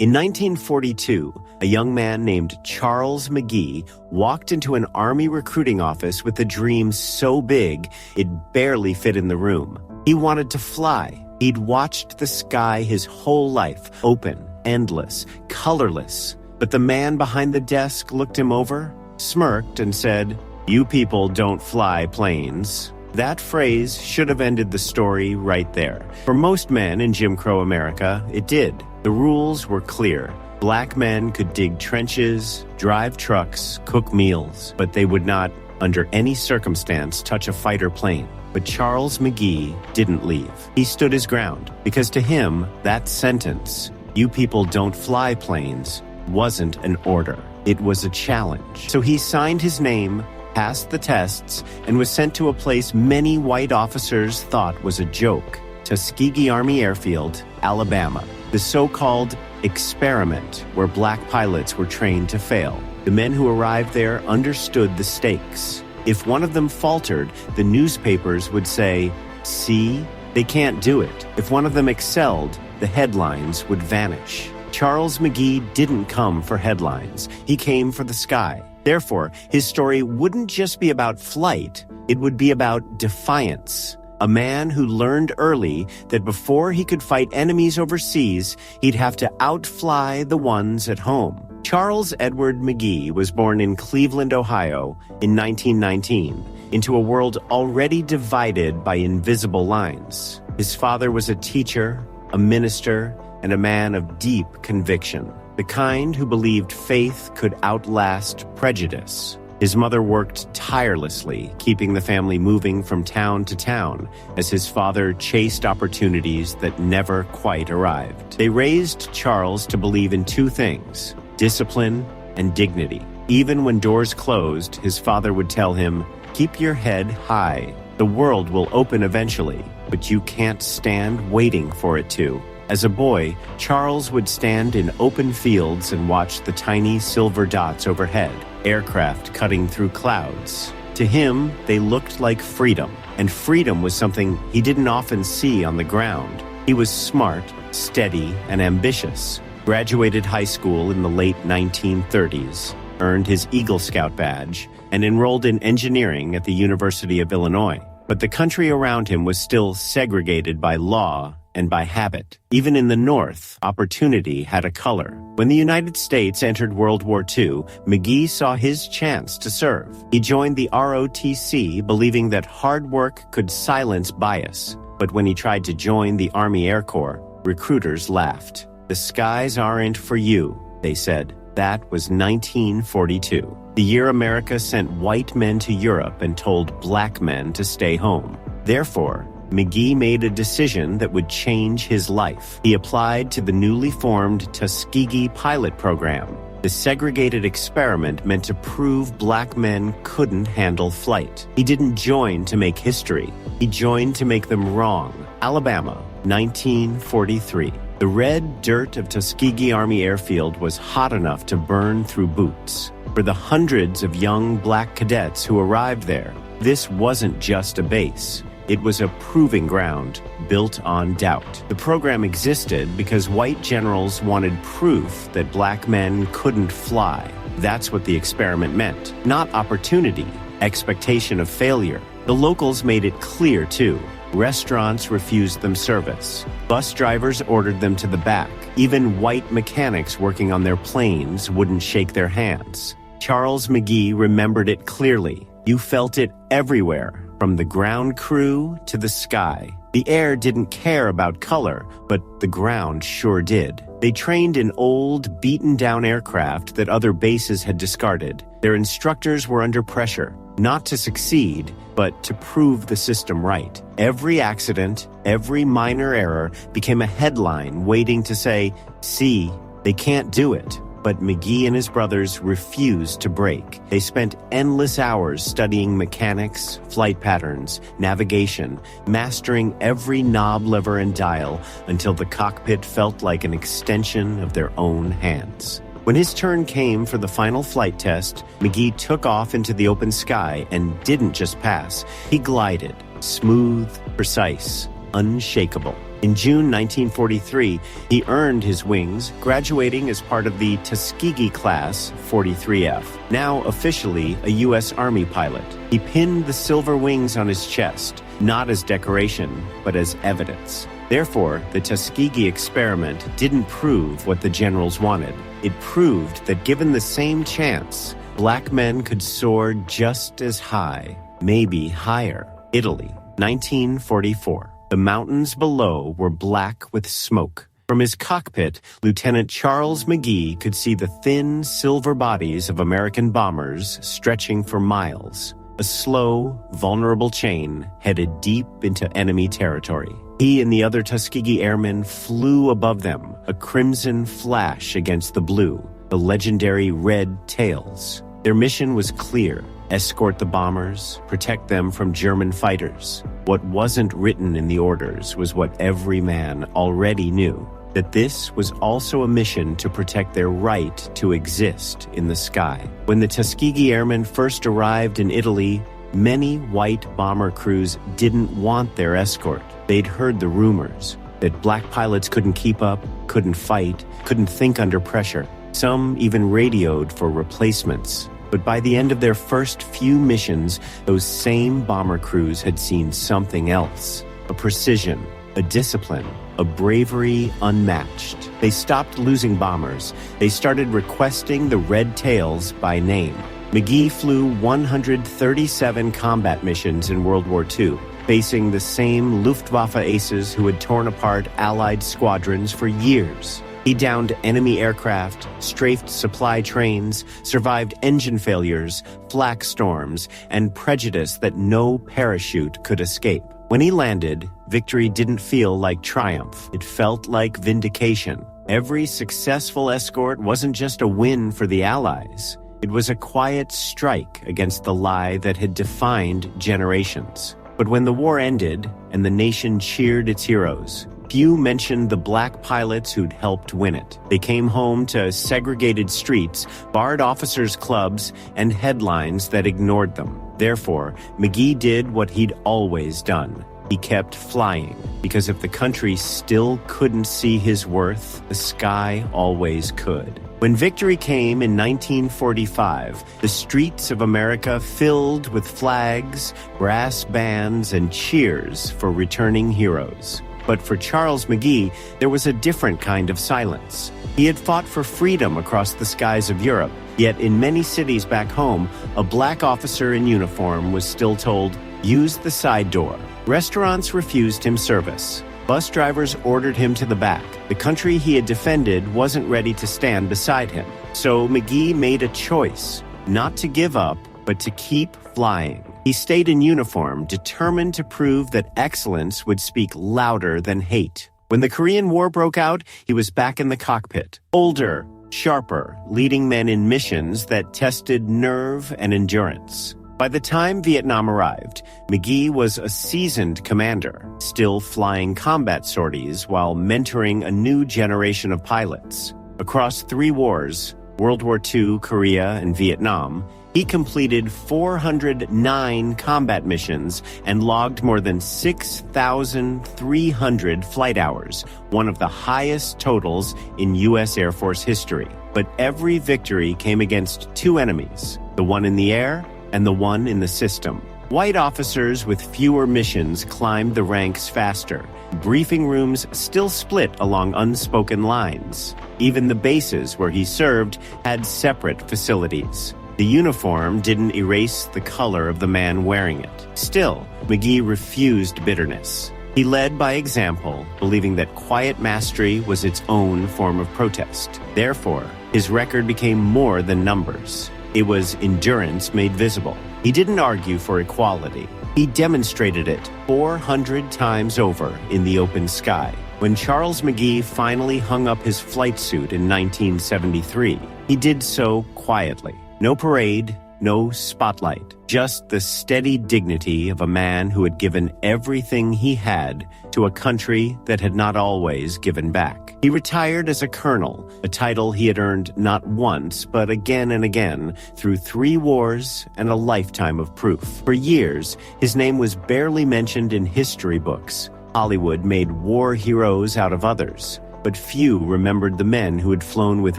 In 1942, a young man named Charles McGee walked into an Army recruiting office with a dream so big it barely fit in the room. He wanted to fly. He'd watched the sky his whole life, open, endless, colorless. But the man behind the desk looked him over, smirked, and said, "You people don't fly planes." That phrase should have ended the story right there. For most men in Jim Crow America, it did. The rules were clear. Black men could dig trenches, drive trucks, cook meals, but they would not, under any circumstance, touch a fighter plane. But Charles McGee didn't leave. He stood his ground, because to him, that sentence, "You people don't fly planes," wasn't an order. It was a challenge. So he signed his name, passed the tests, and was sent to a place many white officers thought was a joke: Tuskegee Army Airfield, Alabama. The so-called experiment where black pilots were trained to fail. The men who arrived there understood the stakes. If one of them faltered, the newspapers would say, "See, they can't do it." If one of them excelled, the headlines would vanish. Charles McGee didn't come for headlines. He came for the sky. Therefore, his story wouldn't just be about flight, it would be about defiance. A man who learned early that before he could fight enemies overseas, he'd have to outfly the ones at home. Charles Edward McGee was born in Cleveland, Ohio, in 1919, into a world already divided by invisible lines. His father was a teacher, a minister, and a man of deep conviction, the kind who believed faith could outlast prejudice. His mother worked tirelessly, keeping the family moving from town to town as his father chased opportunities that never quite arrived. They raised Charles to believe in two things: discipline and dignity. Even when doors closed, his father would tell him, "Keep your head high. The world will open eventually, but you can't stand waiting for it to." As a boy, Charles would stand in open fields and watch the tiny silver dots overhead, aircraft cutting through clouds. To him, they looked like freedom, and freedom was something he didn't often see on the ground. He was smart, steady, and ambitious. Graduated high school in the late 1930s, earned his Eagle Scout badge, and enrolled in engineering at the University of Illinois. But the country around him was still segregated by law and by habit. Even in the North, opportunity had a color. When the United States entered World War II, McGee saw his chance to serve. He joined the ROTC, believing that hard work could silence bias. But when he tried to join the Army Air Corps, recruiters laughed. "The skies aren't for you," they said. That was 1942, the year America sent white men to Europe and told black men to stay home. Therefore, McGee made a decision that would change his life. He applied to the newly formed Tuskegee pilot program. The segregated experiment meant to prove black men couldn't handle flight. He didn't join to make history. He joined to make them wrong. Alabama, 1943. The red dirt of Tuskegee Army Airfield was hot enough to burn through boots. For the hundreds of young black cadets who arrived there, this wasn't just a base. It was a proving ground built on doubt. The program existed because white generals wanted proof that black men couldn't fly. That's what the experiment meant. Not opportunity, expectation of failure. The locals made it clear, too. Restaurants refused them service. Bus drivers ordered them to the back. Even white mechanics working on their planes wouldn't shake their hands. Charles McGee remembered it clearly. You felt it everywhere, from the ground crew to the sky. The air didn't care about color, but the ground sure did. They trained in old, beaten-down aircraft that other bases had discarded. Their instructors were under pressure, not to succeed, but to prove the system right. Every accident, every minor error became a headline waiting to say, "See, they can't do it." But McGee and his brothers refused to break. They spent endless hours studying mechanics, flight patterns, navigation, mastering every knob, lever, and dial until the cockpit felt like an extension of their own hands. When his turn came for the final flight test, McGee took off into the open sky and didn't just pass. He glided, smooth, precise, unshakable. In June 1943, he earned his wings, graduating as part of the Tuskegee Class 43F, now officially a U.S. Army pilot. He pinned the silver wings on his chest, not as decoration, but as evidence. Therefore, the Tuskegee experiment didn't prove what the generals wanted. It proved that given the same chance, black men could soar just as high, maybe higher. Italy, 1944. The mountains below were black with smoke. From his cockpit, Lieutenant Charles McGee could see the thin silver bodies of American bombers stretching for miles. A slow, vulnerable chain headed deep into enemy territory. He and the other Tuskegee Airmen flew above them, a crimson flash against the blue, the legendary red tails. Their mission was clear: escort the bombers, protect them from German fighters. What wasn't written in the orders was what every man already knew, that this was also a mission to protect their right to exist in the sky. When the Tuskegee Airmen first arrived in Italy, many white bomber crews didn't want their escort. They'd heard the rumors that black pilots couldn't keep up, couldn't fight, couldn't think under pressure. Some even radioed for replacements. But by the end of their first few missions, those same bomber crews had seen something else. A precision, a discipline, a bravery unmatched. They stopped losing bombers. They started requesting the red tails by name. McGee flew 137 combat missions in World War II, facing the same Luftwaffe aces who had torn apart Allied squadrons for years. He downed enemy aircraft, strafed supply trains, survived engine failures, flak storms, and prejudice that no parachute could escape. When he landed, victory didn't feel like triumph. It felt like vindication. Every successful escort wasn't just a win for the Allies. It was a quiet strike against the lie that had defined generations. But when the war ended and the nation cheered its heroes, few mentioned the black pilots who'd helped win it. They came home to segregated streets, barred officers' clubs, and headlines that ignored them. Therefore, McGee did what he'd always done. He kept flying, because if the country still couldn't see his worth, the sky always could. When victory came in 1945, the streets of America filled with flags, brass bands, and cheers for returning heroes. But for Charles McGee, there was a different kind of silence. He had fought for freedom across the skies of Europe, yet in many cities back home, a black officer in uniform was still told, "Use the side door." Restaurants refused him service. Bus drivers ordered him to the back. The country he had defended wasn't ready to stand beside him. So McGee made a choice, not to give up, but to keep flying. He stayed in uniform, determined to prove that excellence would speak louder than hate. When the Korean War broke out, he was back in the cockpit. Older, sharper, leading men in missions that tested nerve and endurance. By the time Vietnam arrived, McGee was a seasoned commander, still flying combat sorties while mentoring a new generation of pilots. Across 3 wars, World War II, Korea, and Vietnam, he completed 409 combat missions and logged more than 6,300 flight hours, one of the highest totals in U.S. Air Force history. But every victory came against 2 enemies, the one in the air and the one in the system. White officers with fewer missions climbed the ranks faster. Briefing rooms still split along unspoken lines. Even the bases where he served had separate facilities. The uniform didn't erase the color of the man wearing it. Still, McGee refused bitterness. He led by example, believing that quiet mastery was its own form of protest. Therefore, his record became more than numbers. It was endurance made visible. He didn't argue for equality. He demonstrated it 400 times over in the open sky. When Charles McGee finally hung up his flight suit in 1973, he did so quietly. No parade, no spotlight, just the steady dignity of a man who had given everything he had to a country that had not always given back. He retired as a colonel, a title he had earned not once, but again and again, through 3 wars and a lifetime of proof. For years, his name was barely mentioned in history books. Hollywood made war heroes out of others, but few remembered the men who had flown with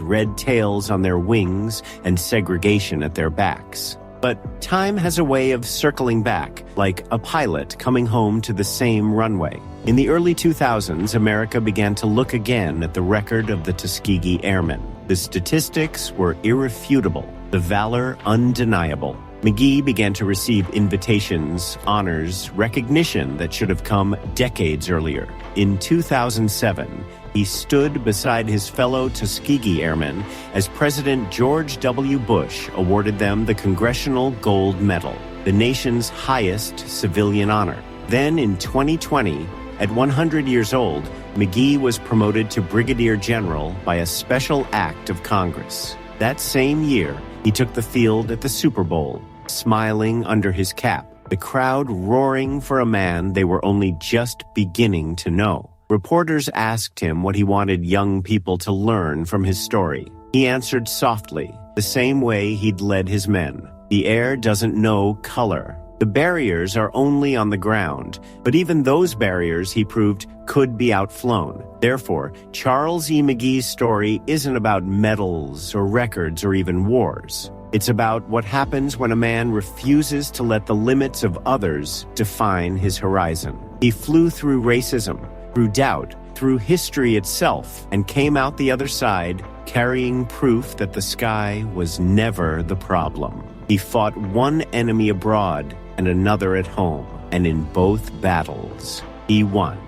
red tails on their wings and segregation at their backs. But time has a way of circling back, like a pilot coming home to the same runway. In the early 2000s, America began to look again at the record of the Tuskegee Airmen. The statistics were irrefutable, the valor undeniable. McGee began to receive invitations, honors, recognition that should have come decades earlier. In 2007, he stood beside his fellow Tuskegee Airmen as President George W. Bush awarded them the Congressional Gold Medal, the nation's highest civilian honor. Then in 2020, at 100 years old, McGee was promoted to Brigadier General by a special act of Congress. That same year, he took the field at the Super Bowl, smiling under his cap, the crowd roaring for a man they were only just beginning to know. Reporters asked him what he wanted young people to learn from his story. He answered softly, the same way he'd led his men. The air doesn't know color. The barriers are only on the ground, but even those barriers, he proved, could be outflown. Therefore, Charles E. McGee's story isn't about medals or records or even wars. It's about what happens when a man refuses to let the limits of others define his horizon. He flew through racism, through doubt, through history itself, and came out the other side carrying proof that the sky was never the problem. He fought one enemy abroad and another at home, and in both battles, he won.